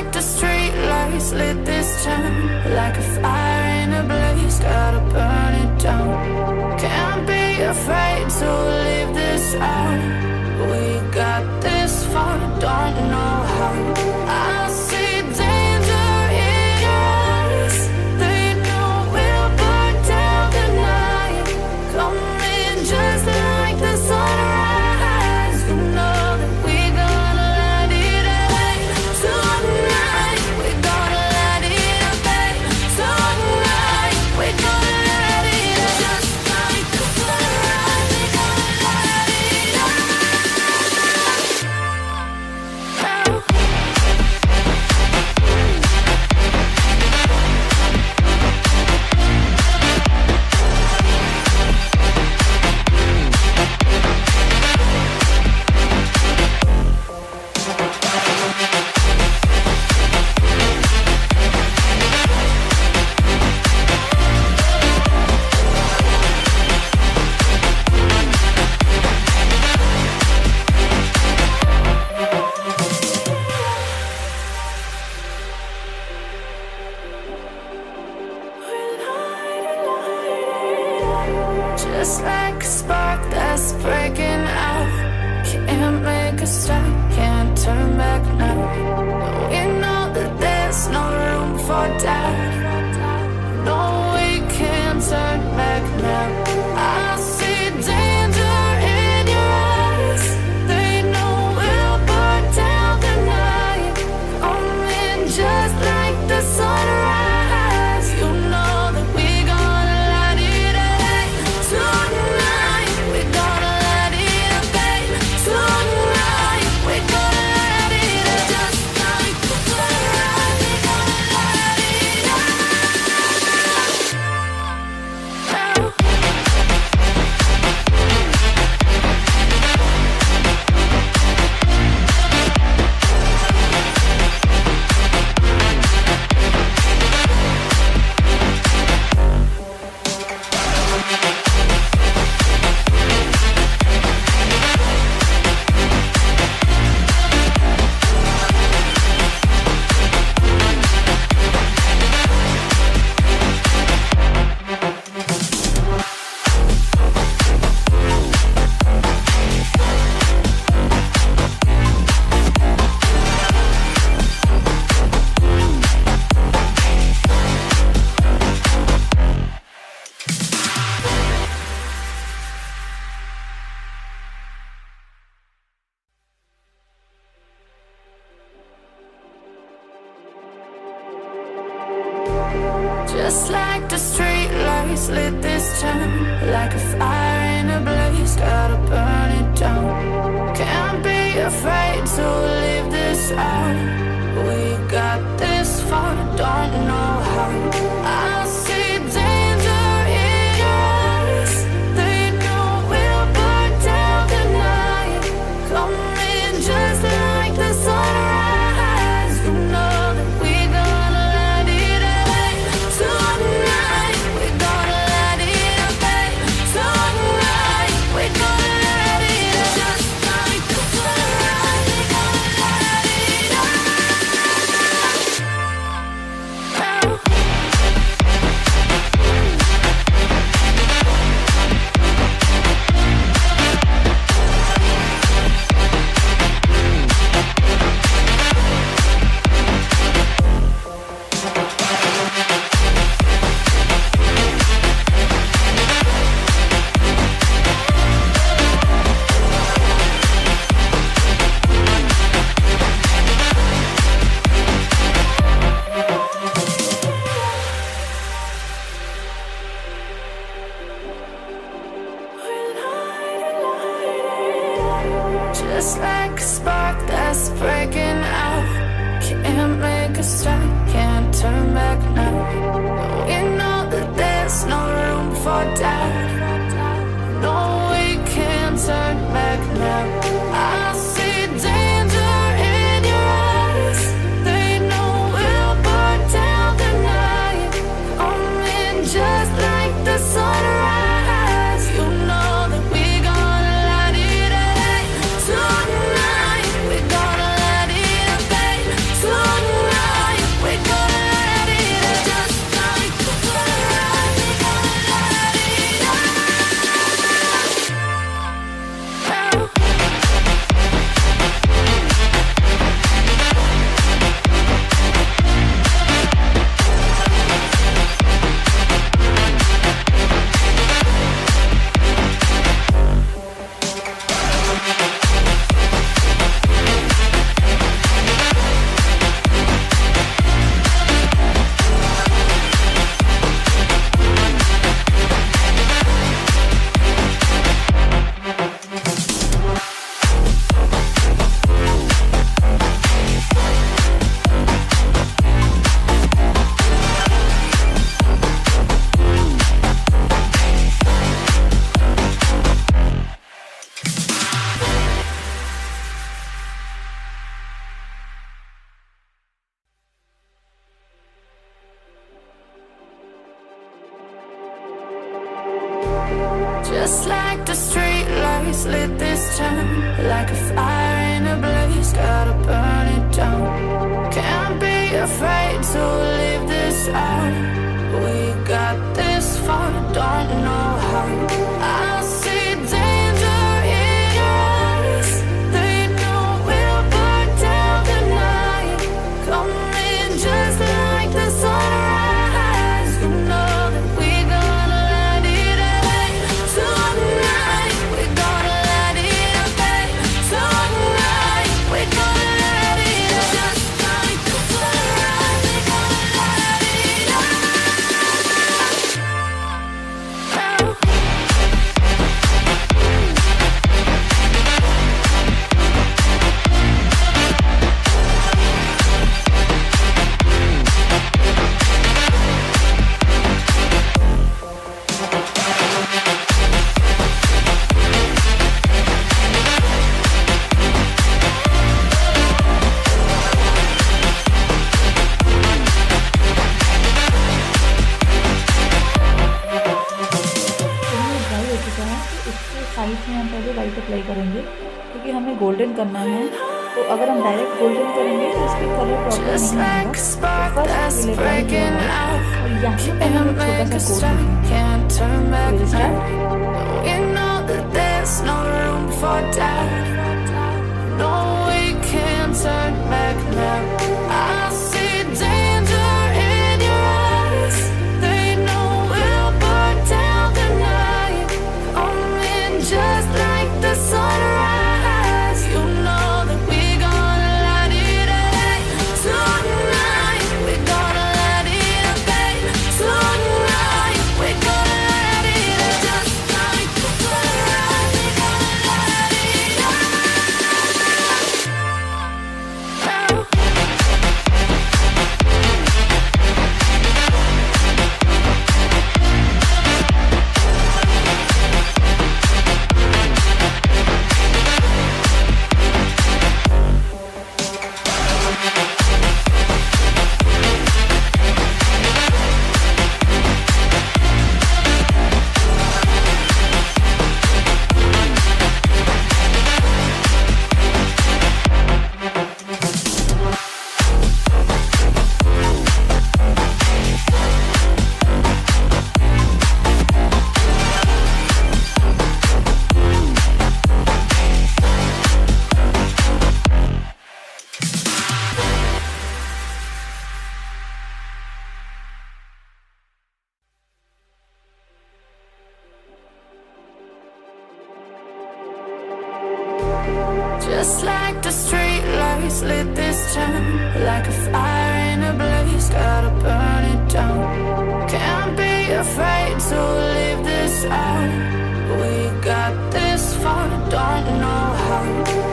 like the street lights lit this town, like a fire in a blaze, gotta burn it down. Can't be afraid to leave this out. We got this far, don't know how. I see danger in your eyes. They know we'll burn down the night. Coming just like the sunrise. You know that we're gonna light it up tonight. We're gonna light it up tonight. We're gonna light it up just like the sunrise. We're gonna light it up now. Just like a spark that's breaking out. Can't make a stop, can't turn back now. We know that there's no room for doubt. No, we can't turn back now. I see danger in your eyes. They know we'll burn down the night. Coming just like the sunrise. You know that we're gonna light it up tonight. We're gonna light it up tonight. We're gonna light it up just like the sunrise. We're gonna light it up now. Just like the street lights lit this town, like a fire in a blaze, gotta burn it down. Can't be afraid to leave this out. We got this far, don't know how. I see danger in your eyes. They know we'll burn down the night. Coming just like the sunrise. You know that we're gonna light it up tonight. We're gonna light it up tonight. We're gonna light it up just like the sunrise. We're gonna light it up now. Just like a spark that's breaking out. Can't make a stop, can't turn back now. We know that there's no room for doubt. No, we can't turn back now. I see danger in your eyes. They know we'll burn down the night. Coming just like the sunrise. You know that we're gonna light it up tonight. We're gonna light it up tonight. Just like the street lights lit this town, like a fire in a blaze, gotta burn it down. Can't be afraid to leave this out. We got this far, don't know how. I see danger in your eyes. They know we'll burn down the night. Coming just like the sunrise. You know that we gonna let it rain. Tonight we gonna let it rain. Tonight we gonna let it rain. Just like the sunrise, we gonna let it rain. Dry हो चुका है तो इसके side में हम पहले white apply करेंगे क्योंकि हमें गोल्डन करना है। तो अगर हम डायरेक्ट गोल्डन करेंगे तो इसके कलर प्रॉपर Just नहीं like आएगा। a तो spark first that's will apply breaking out. और यहाँ पे Can't हम make छोटा a सा stop, code can't turn back will now. Start. We know that there's no room for doubt. No, we can't turn back now. I see danger in your eyes. They know we'll burn down the night. Coming just like the sunrise. You know that we gonna let it rain. Tonight we gonna let it rain. Tonight we gonna let it rain. Just like the sunrise, we gonna let it rain. Just like the street lights lit this town, like a fire in a blaze, gotta burn it down. Can't be afraid to leave this out. We got this far, don't know how.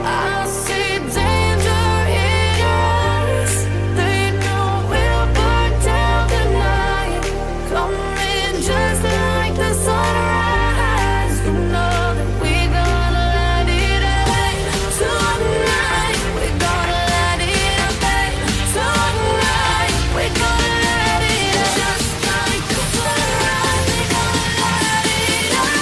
I see danger in your eyes. They know we'll burn down the night. Coming just like the sunrise. You know that we gonna let it rain. Tonight we gonna let it rain. Tonight we gonna let it rain. Just like the sunrise, we gonna let it rain.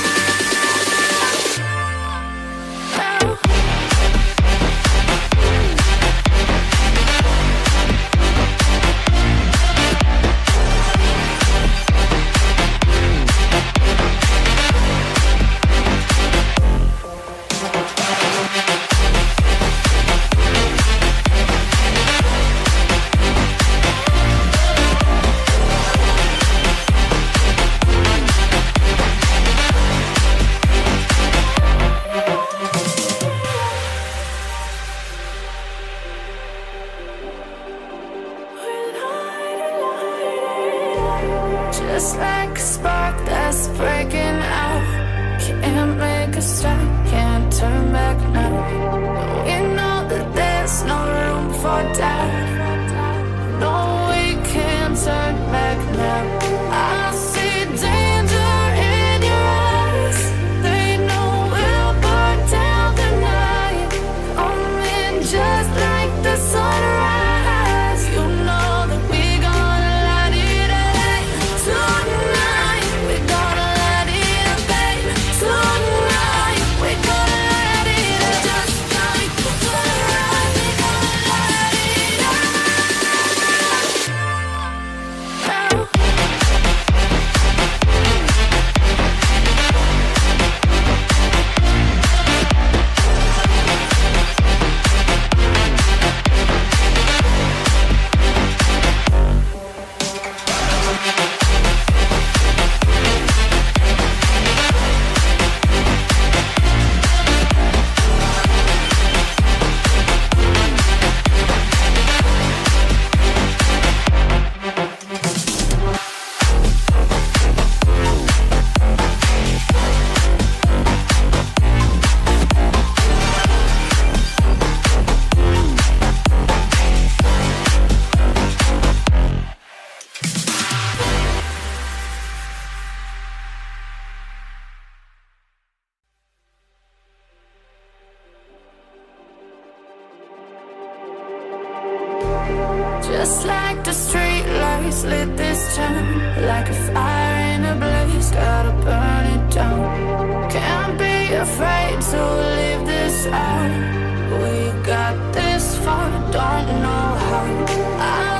Just like a spark that's breaking out. Can't make a stop, can't turn back now. We know that there's no room for doubt. No, we can't turn back now. I see danger in your eyes. They know we'll burn down the night. Coming just like the sunrise. You know that we gonna let it rain. Tonight we gonna let it rain. street lights lit this town like a fire in a blaze. Gotta burn it down. Can't be afraid to leave this out. We got this far, don't know how.